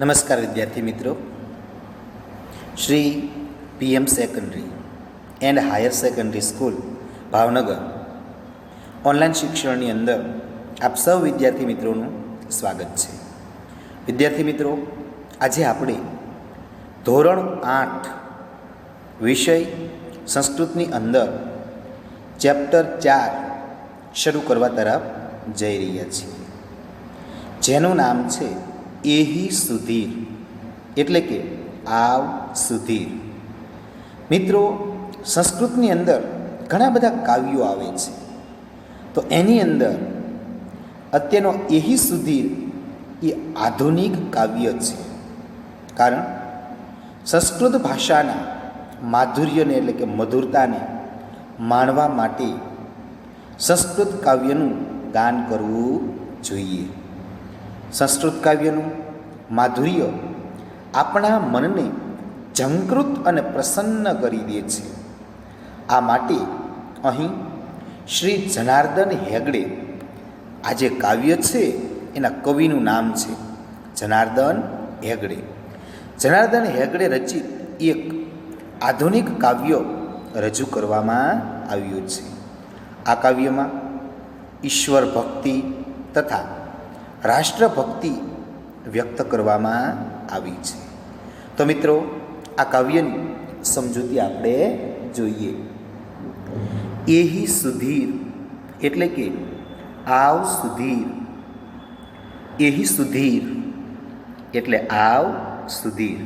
નમસ્કાર વિદ્યાર્થી મિત્રો. Shri PM secondary and higher secondary school Bhavnagar online શિક્ષણની અંદર આપ સૌ વિદ્યાર્થી મિત્રોનું સ્વાગત છે. વિદ્યાર્થી મિત્રો, આજે આપણે ધોરણ 8 વિષય સંસ્કૃતની અંદર ચેપ્ટર 4 શરૂ કરવા તરફ જઈ રહ્યા છીએ, જેનું નામ છે એહી સુધીર, એટલે કે આવ સુધીર. મિત્રો, સંસ્કૃતની અંદર ઘણા બધા કાવ્યો આવે છે, તો એની અંદર અત્યારનો એહી સુધીર એ આધુનિક કાવ્ય છે. કારણ સંસ્કૃત ભાષાના માધુર્યને એટલે કે મધુરતાને માણવા માટે સંસ્કૃત કાવ્યનું ગાન કરવું જોઈએ. સંસ્કૃત કાવ્યનું માધુર્ય આપણા મનને ઝંકૃત અને પ્રસન્ન કરી દે છે. આ માટે અહીં શ્રી જનાર્દન હેગડે, આ જે કાવ્ય છે એના કવિનું નામ છે જનાર્દન હેગડે. જનાર્દન હેગડે રચિત એક આધુનિક કાવ્ય રજૂ કરવામાં આવ્યું છે. આ કાવ્યમાં ઈશ્વર ભક્તિ તથા રાષ્ટ્રભક્તિ વ્યક્ત કરવામાં આવી છે. તો મિત્રો, આ કાવ્યની સમજૂતી આપણે જોઈએ. એહી સુધીર એટલે કે આવ સુધીર. એહી સુધીર એટલે આવ સુધીર.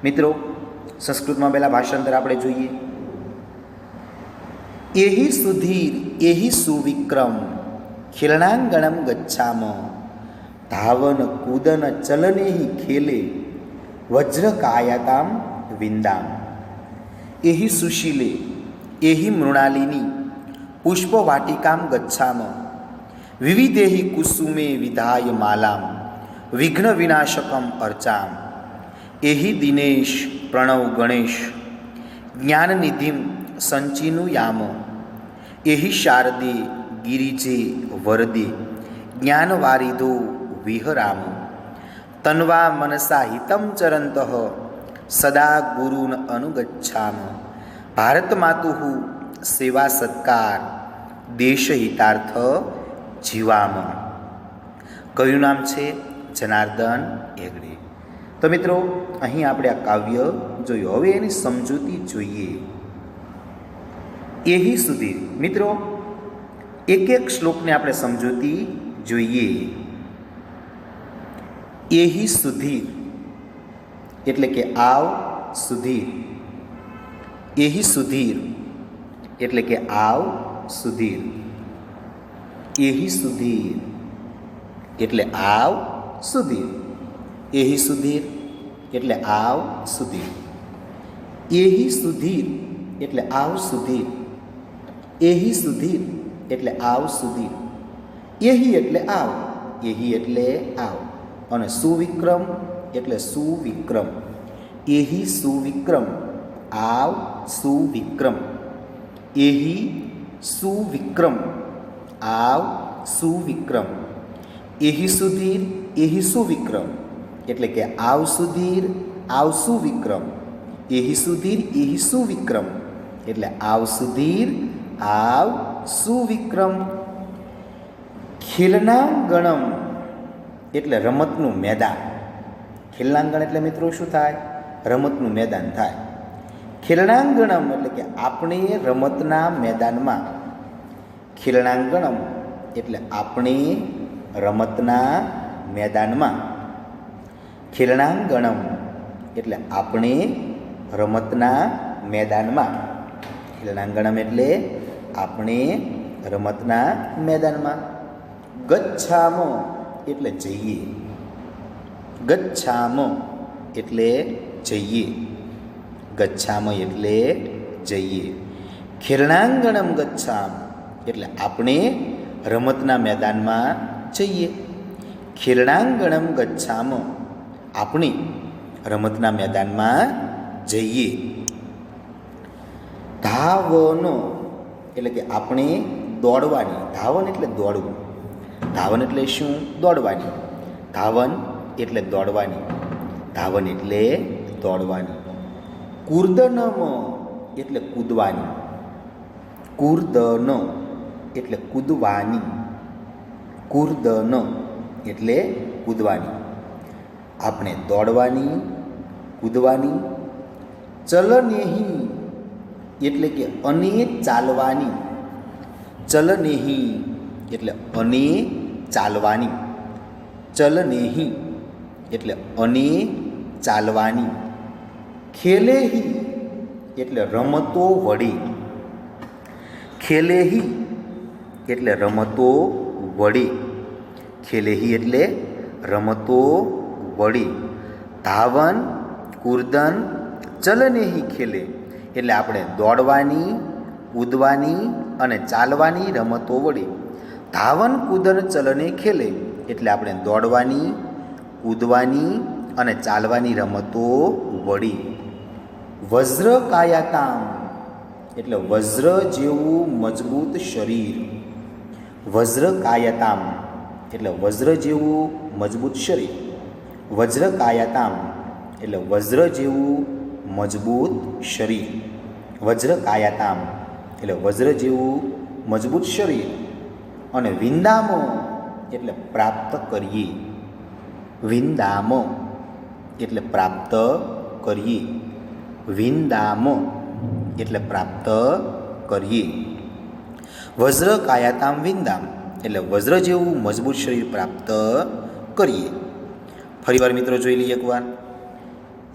મિત્રો, સંસ્કૃતમાં પહેલાં ભાષાંતર આપણે જોઈએ. એહી સુધીર એહી સુવિક્રમ ખિલણાંગણમ ગચ્છામ ધાવન કૂદન ચલનેહિ ખેલે વજ્રકાયતામ વિંદામ. એહી સુશીલે એહી મૃણાલિની પુષ્પવાટિકામ ગચ્છામ વિવિધેહિ કુસુમે વિધાય માલામ વિઘ્ન વિનાશકમ અર્ચામ. એહી દિનેશ પ્રણવ ગણેશ જ્ઞાનનિધિમ સંચિનું યામ. એહી શારદે ગિરિજે વરદે જ્ઞાનવારિધો વિહરામ. તન્વા મનસા હિતમ ચરંત સદા ગુરુન અનુગચ્છામ. ભારત માતુ સેવા સત્કાર દેશહિતાર્થ જીવામ. કયું નામ છે? જનાર્દન હેગડે. તો મિત્રો, અહીં આપણે આ કાવ્ય જોયું. હવે એની સમજૂતી જોઈએ. એહી સુધી મિત્રો, એક એક શ્લોકને આપણે સમજૂતી જોઈએ. એહી સુધીર એટલે કે આવ સુધીર. એહી સુધીર એટલે કે આવ સુધીર. એહી સુધીર એટલે આવ સુધીર. એહી સુધીર એટલે આવ સુધીર. એહી સુધીર એટલે આવ સુધીર. એહી સુધીર એટલે આવ સુધીર. એહી એટલે આવ, એહી એટલે આવ, અને સુવિક્રમ એટલે સુવિક્રમ. એહી સુવિક્રમ આવ સુવિક્રમ. એહી સુવિક્રમ આવ સુવિક્રમ. એહી સુધીર એહી સુવિક્રમ એટલે કે આવ સુધીર આવ સુવિક્રમ. એહી સુધીર એહી સુવિક્રમ એટલે આવ સુધીર આવ સુવિક્રમ. ખિલનાંગણમ એટલે રમતનું મેદાન. ખિલનાંગણ એટલે મિત્રો શું થાય? રમતનું મેદાન થાય. ખિલણાંગણમ એટલે કે આપણે રમતના મેદાનમાં. ખિલણાંગણમ એટલે આપણે રમતના મેદાનમાં. ખિલણાંગણમ એટલે આપણે રમતના મેદાનમાં. ખિલણાંગણમ એટલે આપણે રમતના મેદાનમાં. ગચ્છામ એટલે જઈએ. ગચ્છામ એટલે જઈએ. ગચ્છામ એટલે જઈએ. ખિલણાંગણમ ગચ્છામ એટલે આપણે રમતના મેદાનમાં જઈએ. ખિલણાંગણમ ગચ્છામ આપણે રમતના મેદાનમાં જઈએ. ધાવનો એટલે કે આપણે દોડવાની. ધાવન એટલે દોડવું. ધાવન એટલે શું? દોડવાની. ધાવન એટલે દોડવાની, ધાવન એટલે દોડવાની. કૂર્દનમ એટલે કૂદવાની, કૂર્દન એટલે કૂદવાની, કૂર્દન એટલે કૂદવાની. આપણે દોડવાની, કૂદવાની. ચલનેહી એટલે કે અને ચાલવાની, ચલનેહી એટલે અને ચાલવાની, ચલનેહી એટલે અને ચાલવાની. ખેલેહી એટલે રમતો વડે, ખેલેહી એટલે રમતો વડે, ખેલેહી એટલે રમતો વડે. ધાવન, કૂર્દન, ચલનેહી ખેલે એટલે આપણે દોડવાની, કૂદવાની અને ચાલવાની રમતો વડે. ધાવન, કૂદન, ચલને ખેલે એટલે આપણે દોડવાની, કૂદવાની અને ચાલવાની રમતો વડે. વજ્ર કાયાતામ એટલે વજ્ર જેવું મજબૂત શરીર, વજ્ર કાયાતામ એટલે વજ્ર જેવું મજબૂત શરીર. વજ્ર કાયાતામ એટલે વજ્ર જેવું મજબૂત શરીર, વજ્ર કાયાતામ એટલે વજ્ર જેવું મજબૂત શરીર. અને વિંદામ એટલે પ્રાપ્ત કરીએ, વિંદામ એટલે પ્રાપ્ત કરીએ, વિંદામ એટલે પ્રાપ્ત કરીએ. વજ્ર કાયાતામ વિંદામ એટલે વજ્ર જેવું મજબૂત શરીર પ્રાપ્ત કરીએ. ફરીવાર મિત્રો જોઈ લઈએ એકવાર.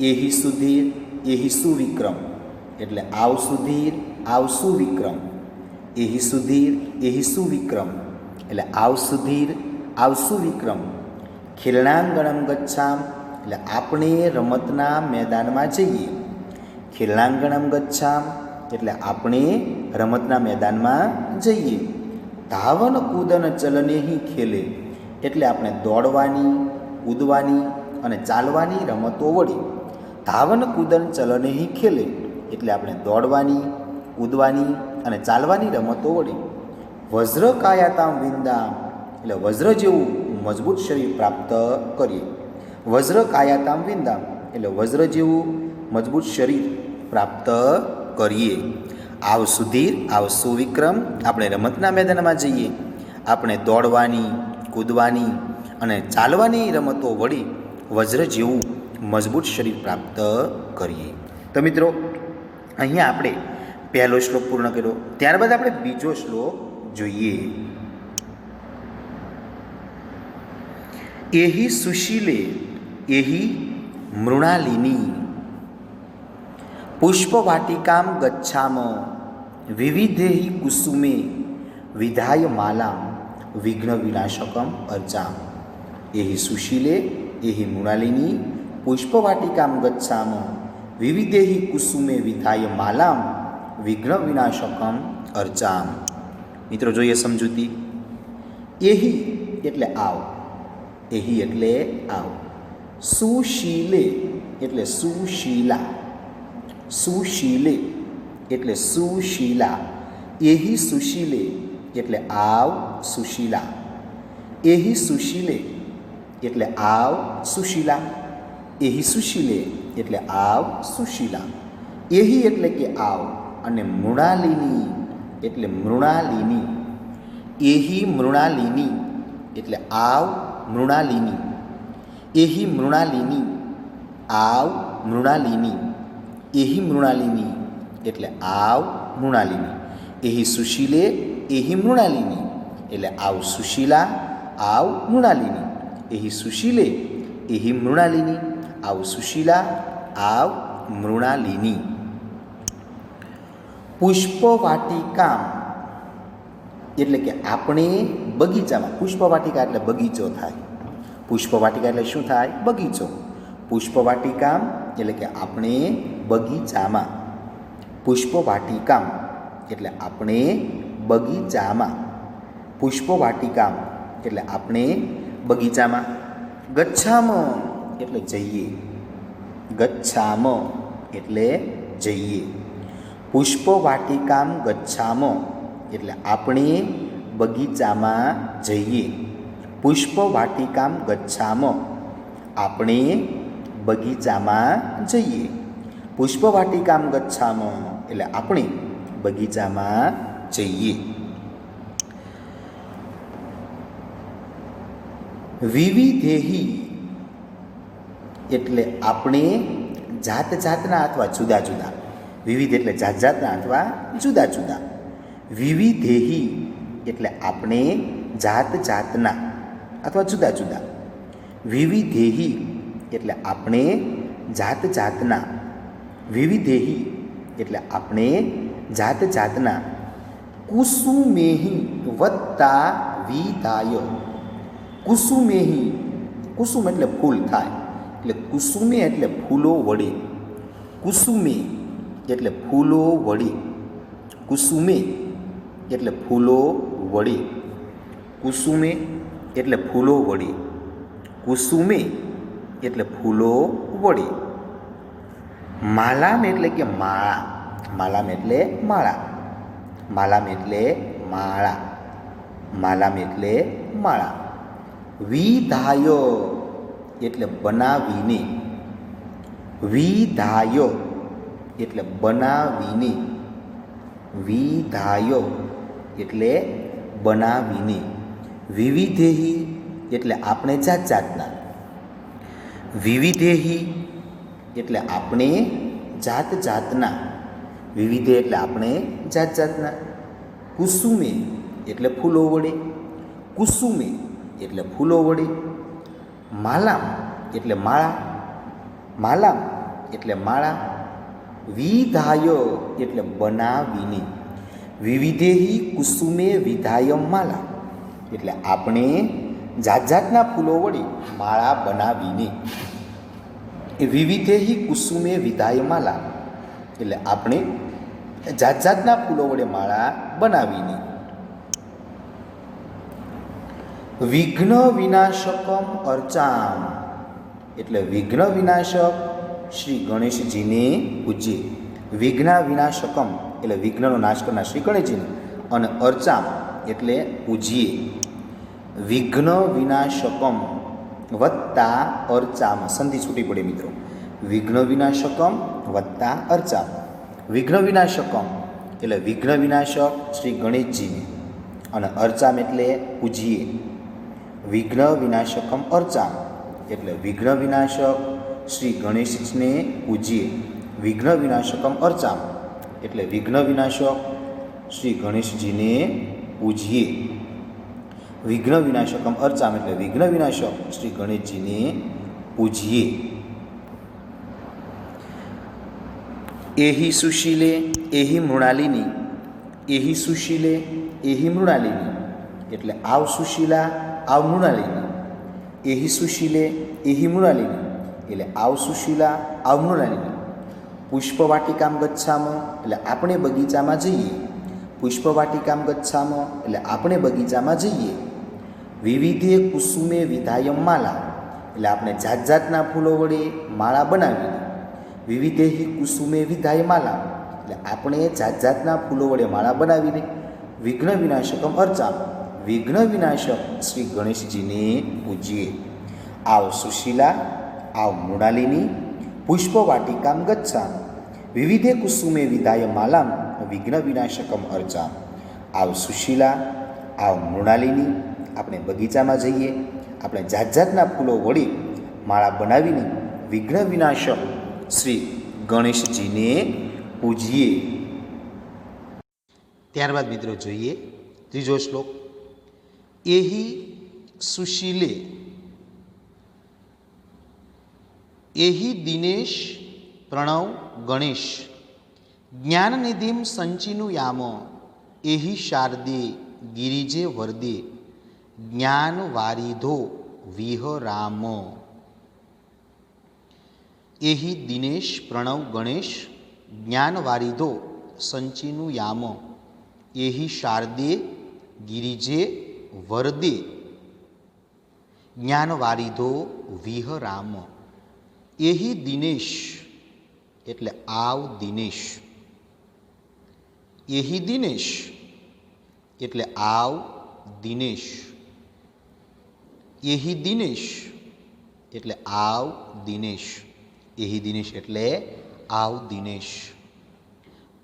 એહી સુધીર, એહી સુવિક્રમ એટલે આવ સુધીર, આવ સુવિક્રમ. એહી સુધીર, એહી સુવિક્રમ એટલે આવ સુધીર, આવ સુવિક્રમ. ખેલણાંગણમ ગચ્છામ એટલે આપણે રમતના મેદાનમાં જઈએ, ખેલણાંગણમ ગચ્છામ એટલે આપણે રમતના મેદાનમાં જઈએ. ધાવન, કૂદન, ચલનેહી ખેલે એટલે આપણે દોડવાની, કૂદવાની અને ચાલવાની રમતો વડે. ધાવન, કૂદન, ચલનેહી ખેલે એટલે આપણે દોડવાની, કૂદવાની અને ચાલવાની રમતો વડે. વજ્ર કાયાતામ વિંદામ એટલે વજ્ર જેવું મજબૂત શરીર પ્રાપ્ત કરીએ. વજ્ર કાયાતામ વિંદામ એટલે વજ્ર જેવું મજબૂત શરીર પ્રાપ્ત કરીએ. આવ સુધીર, આવ સુવિક્રમ આપણે રમતના મેદાનમાં જઈએ, આપણે દોડવાની, કૂદવાની અને ચાલવાની રમતો વડે વજ્ર જેવું મજબૂત શરીર પ્રાપ્ત કરીએ. તો મિત્રો અહીંયા આપણે પહેલો શ્લોક પૂર્ણ કર્યો. ત્યારબાદ આપણે બીજો શ્લોક જોઈએ. એહી સુશીલે એહી મૃણાલિની પુષ્પવાટિકામ ગચ્છામ વિવિધેહિ કુસુમે વિધાય માલામ વિઘ્ન વિનાશકમ અર્ચામ. એહી સુશીલે એહી મૃણાલિની પુષ્પવાટિકામ ગચ્છામ વિવિધેહિ કુસુમે વિધાય માલામ વિઘ્ન વિનાશકમ અર્ચામ. મિત્રો જોઈએ સમજૂતી. એહી એટલે આવ, એહી એટલે આવ. સુશીલે એટલે સુશીલા, સુશીલે એટલે સુશીલા. એહી સુશીલે એટલે આવ સુશીલા, એહી સુશીલે એટલે આવ સુશીલા, એહી સુશીલે એટલે આવ સુશીલા. એહી એટલે કે આવ અને મૃણાલિની એટલે મૃણાલિની. એહી મૃણાલિની એટલે આવ મૃણાલિની, એહી મૃણાલિની આવ મૃણાલિની, એહી મૃણાલિની એટલે આવ મૃણાલિની. એહી સુશીલે એહી મૃણાલિની એટલે આવ સુશીલા, આવ મૃણાલિની. એહી સુશીલે એહી મૃણાલિની આવ સુશીલા, આવ મૃણાલિની. પુષ્પવાટિકામ એટલે કે આપણે બગીચામાં, પુષ્પવાટિકા એટલે બગીચો થાય. પુષ્પવાટિકા એટલે શું થાય? બગીચો. પુષ્પવાટિકામ એટલે કે આપણે બગીચામાં, પુષ્પવાટિકામ એટલે આપણે બગીચામાં, પુષ્પવાટિકામ એટલે આપણે બગીચામાં. ગચ્છામ એટલે જઈએ, ગચ્છામ એટલે જઈએ. પુષ્પવાટિકામ ગચ્છામ એટલે આપણે બગીચામાં જઈએ, પુષ્પવાટિકામ ગચ્છામ આપણે બગીચામાં જઈએ. પુષ્પવાટિકામ ગચ્છામ એટલે આપણે બગીચામાં જઈએ. વિવિધેહી એટલે આપણે જાત જાતના અથવા જુદા જુદા. વિવિધ એટલે જાત જાતના અથવા જુદા જુદા. વિવિધેહી એટલે આપણે જાત જાતના અથવા જુદા જુદા. વિવિધેહી એટલે આપણે જાત જાતના. વિવિધેહી એટલે આપણે જાત જાતના. કુસુમેહી વત્તા વિધાય. કુસુમેહી, કુસુમ એટલે ફૂલ થાય એટલે કુસુમે એટલે ફૂલો વડે. કુસુમે એટલે ફૂલો વડે. કુસુમે એટલે ફૂલો વડે. કુસુમે એટલે ફૂલો વડે. કુસુમે એટલે ફૂલો વડે. માલામ એટલે કે માળા. માલામ એટલે માળા. માલામ એટલે માળા. માલામ એટલે માળા. વિધાય એટલે બનાવીને. વિધાય એટલે બનાવીને. વિધાય એટલે બનાવીને. વિવિધેહી એટલે આપણે જાત જાતના. વિવિધેહી એટલે આપણે જાત જાતના. વિવિધે એટલે આપણે જાત જાતના. કુસુમે એટલે ફૂલો વડે. કુસુમે એટલે ફૂલો વડે. માલામ એટલે માળા. માલામ એટલે માળા. વિધાય એટલે બનાવીને. વિવિધેહી કુસુમે વિધાય માલા એટલે આપણે જાત જાતના ફૂલો વડે માળા બનાવીને. એ વિવિધેહી કુસુમે વિધાય માલા એટલે આપણે જાત જાતના ફૂલો વડે માળા બનાવીને. વિઘ્ન વિનાશકમ અર્ચામ એટલે વિઘ્ન વિનાશક શ્રી ગણેશજીને પૂજીએ. વિઘ્ન વિનાશકમ એટલે વિઘ્નનો નાશ કરનાર શ્રી ગણેશજીને. અને અર્ચામ એટલે પૂજીએ. વિઘ્ન વિનાશકમ વત્તા અર્ચામ સંધિ છૂટી પડે મિત્રો. વિઘ્ન વિનાશકમ વત્તા અર્ચામ. વિઘ્ન વિનાશકમ એટલે વિઘ્ન વિનાશક શ્રી ગણેશજીને. અને અર્ચામ એટલે પૂજીએ. વિઘ્ન વિનાશકમ અર્ચામ એટલે વિઘ્ન વિનાશક શ્રી ગણેશને પૂજીએ. વિઘ્ન વિનાશકમ અર્ચામ એટલે વિઘ્ન વિનાશક શ્રી ગણેશજીને પૂજીએ. વિઘ્ન વિનાશકમ અર્ચામ એટલે વિઘ્ન વિનાશક શ્રી ગણેશજીને પૂજીએ. એહી સુશીલે એહી મૃણાલિની. એહી સુશીલે એહી મૃણાલિની એટલે આવ સુશીલા આવ મૃણાલિની. એહી સુશીલે એહી મૃણાલિની એટલે આવ સુશીલા આવ મૃણાલિની. પુષ્પવાટિકામ ગચ્છામ એટલે આપણે બગીચામાં જઈએ. પુષ્પવાટિકામ ગચ્છામ એટલે આપણે બગીચામાં જઈએ. વિવિધે કુસુમે વિધાયમ માલા એટલે આપણે જાત જાતના ફૂલો વડે માળા બનાવીને. વિવિધેહી કુસુમે વિધાય માલા એટલે આપણે જાત જાતના ફૂલો વડે માળા બનાવીને. વિઘ્ન વિનાશકમ અર્ચામ વિઘ્ન વિનાશક શ્રી ગણેશજીને પૂજીએ. આવ સુશીલા આવ મૃણાલિની પુષ્પવાટિકામ ગચ્છામ વિવિધે કુસુમે વિધાય માલામ વિઘ્ન વિનાશકમ અર્ચામ. આવ સુશીલા આવ મૃણાલિની આપણે બગીચામાં જઈએ. આપણે જાત જાતના ફૂલો વડે માળા બનાવીને વિઘ્ન વિનાશક શ્રી ગણેશજીને પૂજીએ. ત્યારબાદ મિત્રો જોઈએ ત્રીજો શ્લોક. એહી સુશીલે એહી દિનેશ પ્રણવ ગણેશ જ્ઞાનનિધિમ સંચિનું યામ એહી શારદે ગિરિજે વરદે જ્ઞાન વારિધો વિહરામ. એહી દિનેશ પ્રણવ ગણેશ જ્ઞાન વારિધો સંચિનું યામ એહી શારદે ગિરિજે વરદે જ્ઞાન વારિધો વિહરામ. એહી દિનેશ એટલે આવ દિનેશ. એહી દિનેશ એટલે આવ દિનેશ. એહી દિનેશ એટલે આવ દિનેશ. એહી દિનેશ એટલે આવ દિનેશ.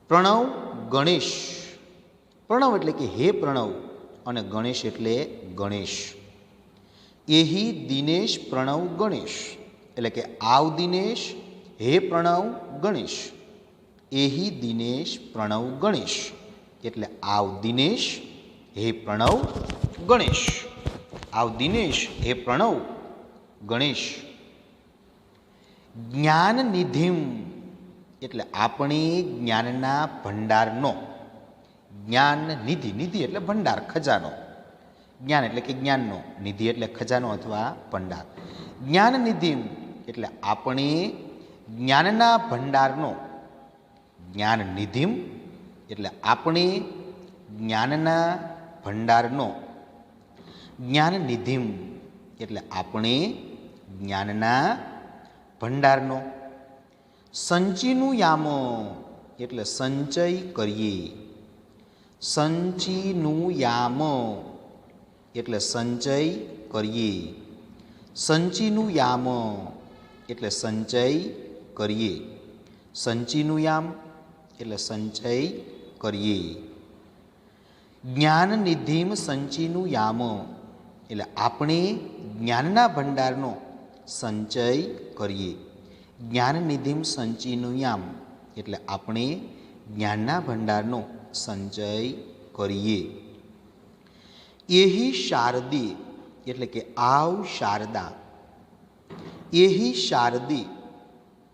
પ્રણવ ગણેશ. પ્રણવ એટલે કે હે પ્રણવ અને ગણેશ એટલે ગણેશ. એહી દિનેશ પ્રણવ ગણેશ એટલે કે આવ દિનેશ હે પ્રણવ ગણેશ. એહી દિનેશ પ્રણવ ગણેશ એટલે આવ દિનેશ હે પ્રણવ ગણેશ. આવ દિનેશ હે પ્રણવ ગણેશ. જ્ઞાન નિધિમ એટલે આપણે જ્ઞાનના ભંડારનો. જ્ઞાન નિધિ, નિધિ એટલે ભંડાર, ખજાનો. જ્ઞાન એટલે કે જ્ઞાનનો, નિધિ એટલે ખજાનો અથવા ભંડાર. જ્ઞાન નિધિમ એટલે આપણે જ્ઞાનના ભંડારનો. જ્ઞાન નિધિમ એટલે આપણે જ્ઞાનના ભંડારનો. જ્ઞાન નિધિમ એટલે આપણે જ્ઞાનના ભંડારનો. સંચીનું યામ એટલે સંચય કરીએ. સંચીનું યામ એટલે સંચય કરીએ. સંચીનું યામ એટલે સંચય કરીએ. સંચીનું યામ એટલે સંચય કરીએ. જ્ઞાન નિધિમ સંચીનું યામ એટલે આપણે જ્ઞાનના ભંડારનો સંચય કરીએ. જ્ઞાન નિધિમ સંચીનું યામ એટલે આપણે જ્ઞાનના ભંડારનો સંચય કરીએ. એહી શારદી એટલે કે આવ શારદા. એહી શારદી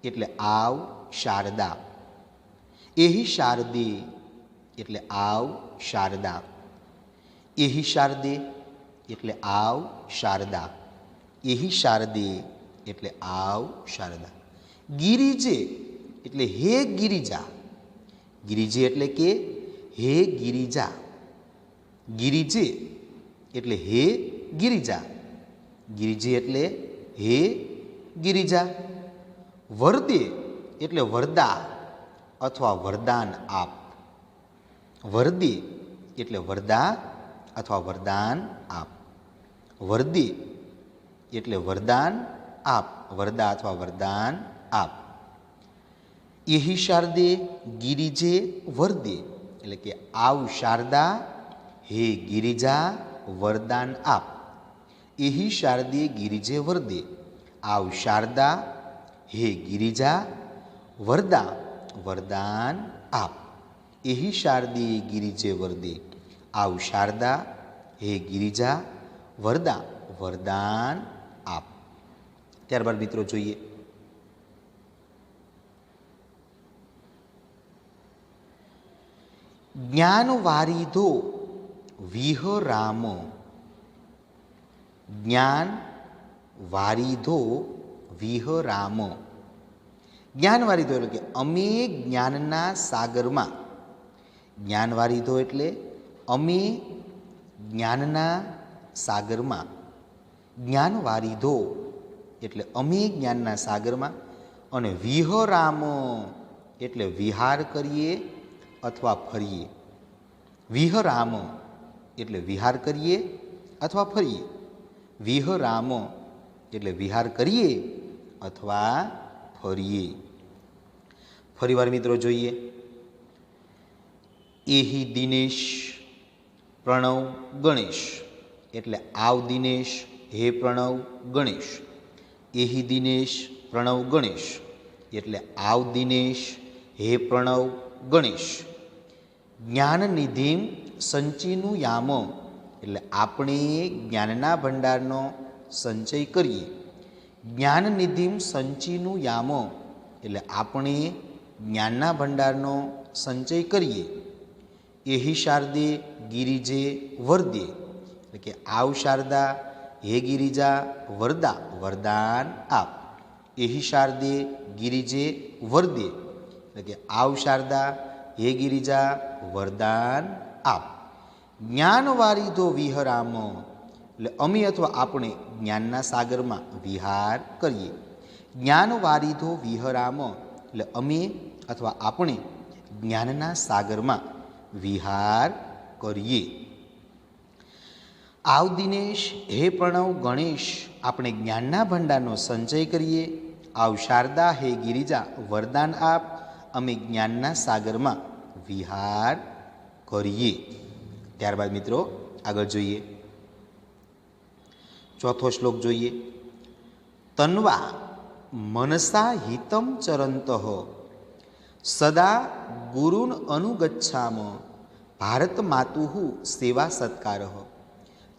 એટલે આવ શારદા. એહી શારદી એટલે આવ શારદા. એહી શારદે એટલે આવ શારદા. એહી શારદે એટલે આવ શારદા. ગિરિજે એટલે હે ગિરિજા. ગિરિજે એટલે કે હે ગિરિજા. ગિરિજે એટલે હે ગિરિજા. ગિરિજે એટલે હે ગિરિજા. વરદે એટલે વરદા અથવા વરદાન આપ. વરદે એટલે વરદા અથવા વરદાન આપ. વરદે એટલે વરદાન આપ, વરદા અથવા વરદાન આપ. એહી શારદે ગિરિજે વરદે એટલે કે આવ શારદા હે ગિરિજા વરદાન આપ. એહી શારદે ગિરિજે વરદે આવ શારદા હે ગિરિજા વરદા વરદાન આપ. એહી શારદે ગિરિજે વરદે આવ શારદા હે ગિરિજા વરદા વરદાન આપ. ત્યારબાદ મિત્રો જોઈએ જ્ઞાન વારિધો વિહરામ. જ્ઞાન વારિધો વિહરામ. જ્ઞાન વારિધો એટલે કે અમે જ્ઞાનના સાગરમાં. જ્ઞાન વારિધો એટલે અમે જ્ઞાનના સાગરમાં. જ્ઞાન વારિધો એટલે અમે જ્ઞાનના સાગરમાં. અને વિહરામ એટલે વિહાર કરીએ અથવા ફરીએ. વિહરામ એટલે વિહાર કરીએ અથવા ફરીએ. વિહરામ એટલે વિહાર કરીએ અથવા ફરીએ. ફરીવાર મિત્રો જોઈએ એહી દિનેશ પ્રણવ ગણેશ એટલે આવ દિનેશ હે પ્રણવ ગણેશ. એહી દિનેશ પ્રણવ ગણેશ એટલે આવ દિનેશ હે પ્રણવ ગણેશ. જ્ઞાન નિધિમ સંચયનું યામ એટલે આપણે જ્ઞાનના ભંડારનો સંચય કરીએ. જ્ઞાન નિધિમ સંચયનું યામ એટલે આપણે જ્ઞાનના ભંડારનો સંચય કરીએ. એહી શારદે ગિરિજે વરદે એટલે કે આવ શારદા હે ગિરિજા વરદા વરદાન આપ. એહી શારદે ગિરિજે વરદે એટલે કે આવ શારદા હે ગિરિજા વરદાન આપ. જ્ઞાન વારિધો વિહરામ એટલે અમે અથવા આપણે જ્ઞાનના સાગરમાં વિહાર કરીએ. જ્ઞાન વારિધો વિહરામ એટલે અમે અથવા આપણે જ્ઞાનના સાગરમાં વિહાર કરીએ. આવ દિનેશ, હે પ્રણવ ગણેશ, આપણે જ્ઞાનના ભંડારનો સંચય કરીએ. આવ શારદા, હે ગિરિજા, વરદાન આપ, અમે જ્ઞાનના સાગરમાં વિહાર કરીએ. ત્યારબાદ મિત્રો આગળ જોઈએ, ચોથો શ્લોક જોઈએ. તન્વા મનસા હિતમ ચરંતઃ સદા ગુરુન અનુગચ્છામ ભારત માતુઃ સેવા સત્કારઃ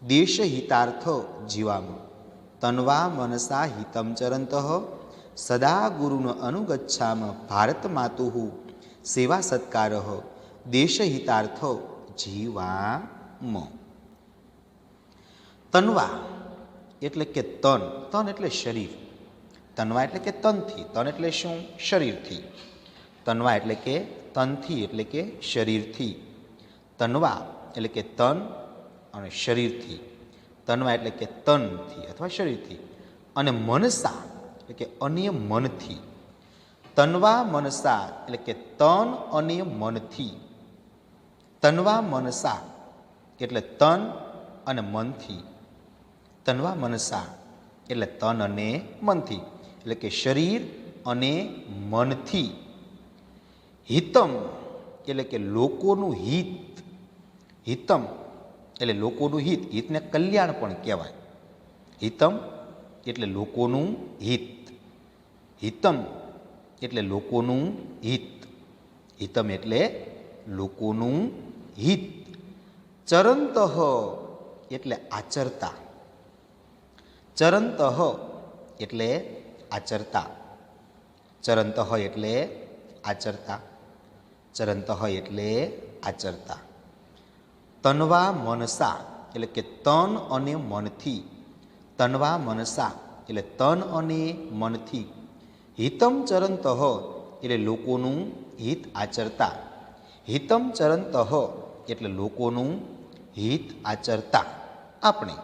દેશહિતાર્થ જીવામ. તન્વા મનસા હિતમ ચરંતઃ સદા ગુરુન અનુગચ્છામ ભારત માતુઃ સેવા સત્કારઃ દેશહિતાર્થ જીવામ. તન્વા એટલે કે તન, તન એટલે શરીર. તન્વા એટલે કે તનથી, તન એટલે શું? શરીરથી. તન્વા એટલે કે તનથી એટલે કે શરીરથી. તન્વા એટલે કે તન અને શરીરથી. તન્વા એટલે કે તનથી અથવા શરીરથી. અને મનસા એટલે કે અન્ય મનથી. તન્વા મનસા એટલે કે તન અને મનથી. તન્વા મનસા એટલે તન અને મનથી. તન્વા મનસા એટલે તન અને મનથી, એટલે કે શરીર અને મનથી. હિતમ એટલે કે લોકોનું હિત. હિતમ એટલે લોકોનું હિત. હિતને કલ્યાણ પણ કહેવાય. હિતમ એટલે લોકોનું હિત. હિતમ એટલે લોકોનું હિત. હિતમ એટલે લોકોનું હિત. ચરંતઃ એટલે આચરતા. ચરંતઃ એટલે આચરતા. ચરંતઃ એટલે આચરતા. ચરંતઃ એટલે આચરતા. તન્વા મનસા એટલે કે તન અને મનથી. તન્વા મનસા એટલે તન અને મનથી. હિતમ ચરંતઃ એટલે લોકોનું હિત આચરતા. હિતમ ચરંતઃ એટલે લોકોનું હિત આચરતા આપણે.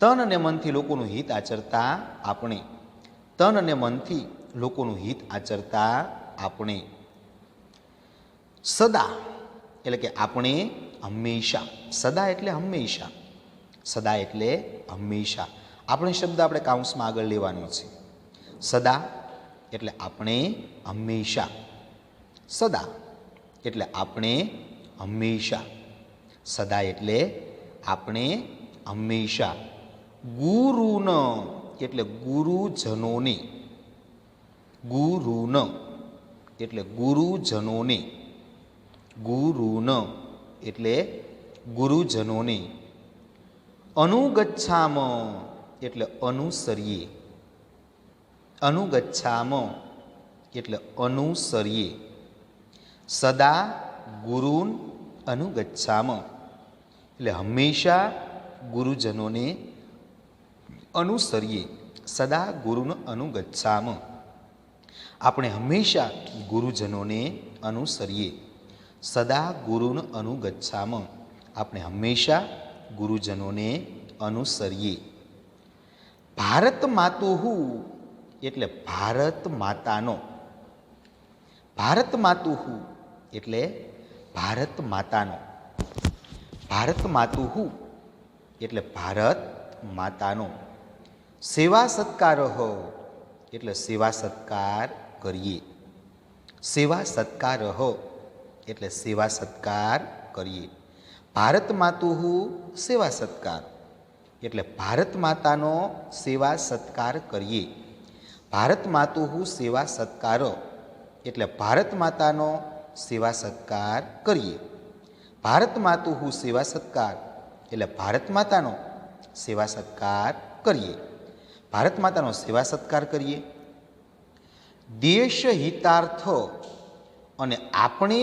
તન અને મનથી લોકોનું હિત આચરતા આપણે. તન અને મનથી લોકોનું હિત આચરતા આપણે. સદા એટલે કે આપણે હંમેશા. સદા એટલે હંમેશા. સદા એટલે હંમેશા. આપણે શબ્દ આપણે કાઉન્સમાં આગળ લેવાનો છે. સદા એટલે આપણે હંમેશા. સદા એટલે આપણે હંમેશા. સદા એટલે આપણે હંમેશા. ગુરુન એટલે ગુરુજનોને. ગુરુન એટલે ગુરુજનોને. ગુરુન એટલે ગુરુજનોને. અનુગચ્છામ એટલે અનુસરીએ. અનુગચ્છામ એટલે અનુસરીએ. સદા ગુરુન અનુગચ્છામ એટલે હંમેશા ગુરુજનોને અનુસરીએ. સદા ગુરુન અનુગચ્છામ આપણે હંમેશા ગુરુજનોને અનુસરીએ. સદા ગુરુન અનુગચ્છામ આપણે હંમેશા ગુરુજનોને અનુસરીએ. ભારત માતુઃ એટલે ભારત માતાનો. ભારત માતુઃ એટલે ભારત માતાનો. ભારત માતુઃ એટલે ભારત માતાનો. સેવા સત્કાર એટલે સેવા સત્કાર કરીએ. સેવા સત્કાર એટલે સેવા સત્કાર કરીએ. ભારત માતુઃ સેવા સત્કાર એટલે ભારત માતાનો સેવા સત્કાર કરીએ. ભારત માતુઃ સેવા સત્કાર એટલે ભારત માતાનો સેવા સત્કાર કરીએ. ભારત માતુઃ સેવા સત્કાર એટલે ભારત માતાનો સેવા સત્કાર કરીએ. ભારત માતાનો સેવા સત્કાર કરીએ. દેશ હિતાર્થ અને આપણે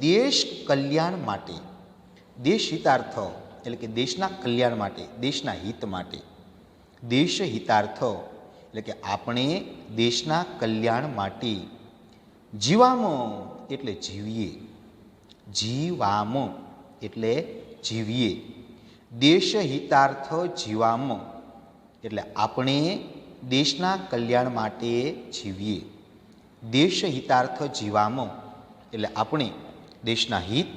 દેશ કલ્યાણ માટે. દેશ હિતાર્થ એટલે કે દેશના કલ્યાણ માટે, દેશના હિત માટે. દેશ હિતાર્થ એટલે કે આપણે દેશના કલ્યાણ માટે. જીવામ એટલે જીવીએ. જીવામ એટલે જીવીએ. દેશ હિતાર્થ જીવામ એટલે આપણે દેશના કલ્યાણ માટે જીવીએ. દેશ હિતાર્થ જીવામ એટલે આપણે દેશના હિત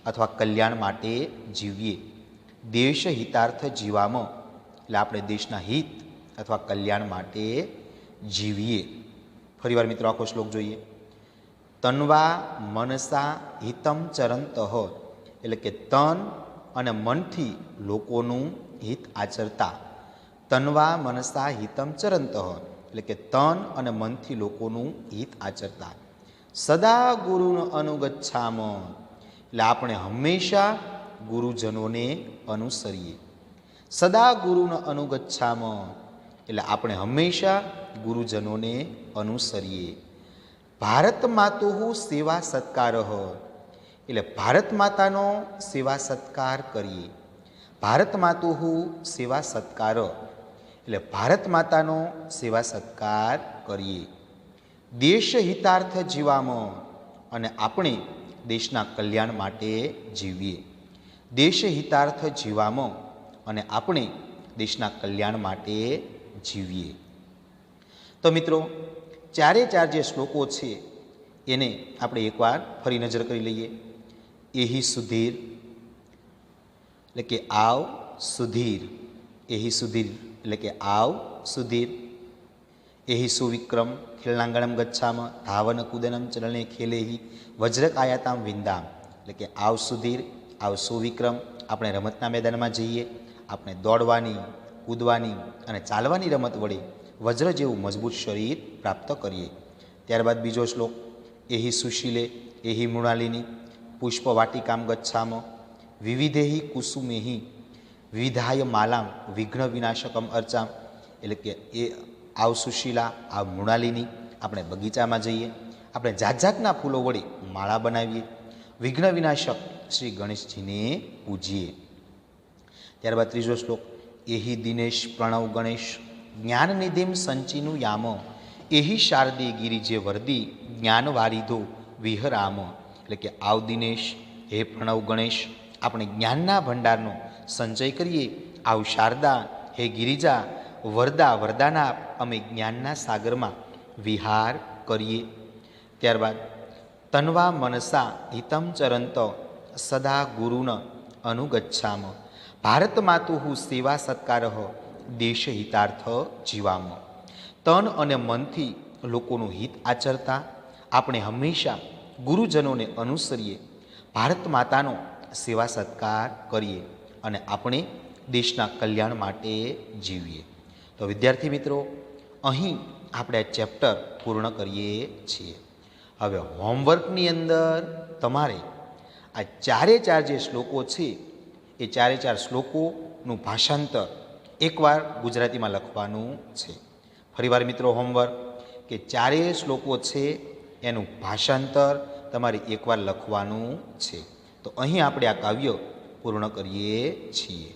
અથવા કલ્યાણ માટે જીવીએ. દેશ હિતાર્થ જીવામાં એટલે આપણે દેશના હિત અથવા કલ્યાણ માટે જીવીએ. ફરીવાર મિત્રો આખો શ્લોક જોઈએ. તન્વા મનસા હિતમ ચરંતઃ એટલે કે તન અને મનથી લોકોનું હિત આચરતા. તન્વા મનસા હિતમ ચરંતઃ એટલે કે તન અને મનથી લોકોનું હિત આચરતા. સદા ગુરુને અનુગચ્છામ એટલે આપણે હંમેશા ગુરુજનોને અનુસરીએ. સદા ગુરુને અનુગચ્છામ એટલે આપણે હંમેશા ગુરુજનોને અનુસરીએ. ભારત માતુ સેવા સત્કાર એટલે ભારત માતાનો સેવા સત્કાર કરીએ. ભારત માતુ સેવા સત્કાર એટલે ભારત માતાનો સેવા સત્કાર કરીએ. દેશ હિતાર્થ જીવામાં અને આપણે દેશના કલ્યાણ માટે જીવીએ. દેશ હિતાર્થ જીવામાં અને આપણે દેશના કલ્યાણ માટે જીવીએ. તો મિત્રો ચારે ચાર જે શ્લોકો છે એને આપણે એકવાર ફરી નજર કરી લઈએ. એહી સુધીર એટલે કે આવ સુધીર. એહી સુધીર એટલે કે આવ સુધીર. એહી સુવિક્રમ ખેલનાંગણમ ગચ્છામ ધાવન કુદનમ ચરણે ખેલેહી વજ્રકાયાતામ વિંદામ એટલે કે આવ સુધીર, આવ સુવિક્રમ. આપણે રમતના મેદાનમાં જઈએ, આપણે દોડવાની, કૂદવાની અને ચાલવાની રમત વડે વજ્ર જેવું મજબૂત શરીર પ્રાપ્ત કરીએ. ત્યારબાદ બીજો શ્લોક. એહી સુશીલે એહી મૃણાલિની પુષ્પવાટિકામ ગચ્છામ વિવિધેહી કુસુમેહી વિવિધાય માલામ વિઘ્ન વિનાશકમ અર્ચામ એટલે કે એ આવ સુશીલા, આવ મૃણાલિની. આપણે બગીચામાં જઈએ, આપણે જાત જાતના ફૂલો વડે માળા બનાવીએ, વિઘ્ન વિનાશક શ્રી ગણેશજીને પૂજીએ. ત્યારબાદ ત્રીજો શ્લોક. એહી દિનેશ પ્રણવ ગણેશ જ્ઞાન નિધિમ સંચીનું યામ એહી શારદે ગિરિજે વર્દી જ્ઞાન વારિધો વિહરામ એટલે કે આવ દિનેશ, હે પ્રણવ ગણેશ, આપણે જ્ઞાનના ભંડારનો સંચય કરીએ. આવ શારદા, હે ગિરિજા, વરદા વરદાના અમે જ્ઞાનના સાગરમાં વિહાર કરીએ. ત્યારબાદ તન્વા મનસા હિતમ ચરંત સદા ગુરુન અનુગચ્છામ ભારત માતુ સેવા સત્કાર દેશ હિતાર્થ જીવામ. તન અને મનથી લોકોનું હિત આચરતા આપણે હંમેશા ગુરુજનોને અનુસરીએ. ભારત માતાનો સેવા સત્કાર કરીએ અને આપણે દેશના કલ્યાણ માટે જીવીએ. તો વિદ્યાર્થી મિત્રો, અહીં આપણે આ ચેપ્ટર પૂર્ણ કરીએ છીએ. હવે હોમવર્કની અંદર તમારે આ ચારે ચાર જે શ્લોકો છે એ ચારે ચાર શ્લોકોનું ભાષાંતર એકવાર ગુજરાતીમાં લખવાનું છે. ફરીવાર મિત્રો હોમવર્ક કે ચારેય શ્લોકો છે એનું ભાષાંતર તમારે એકવાર લખવાનું છે. તો અહીં આપણે આ કાવ્ય પૂર્ણ કરીએ છીએ.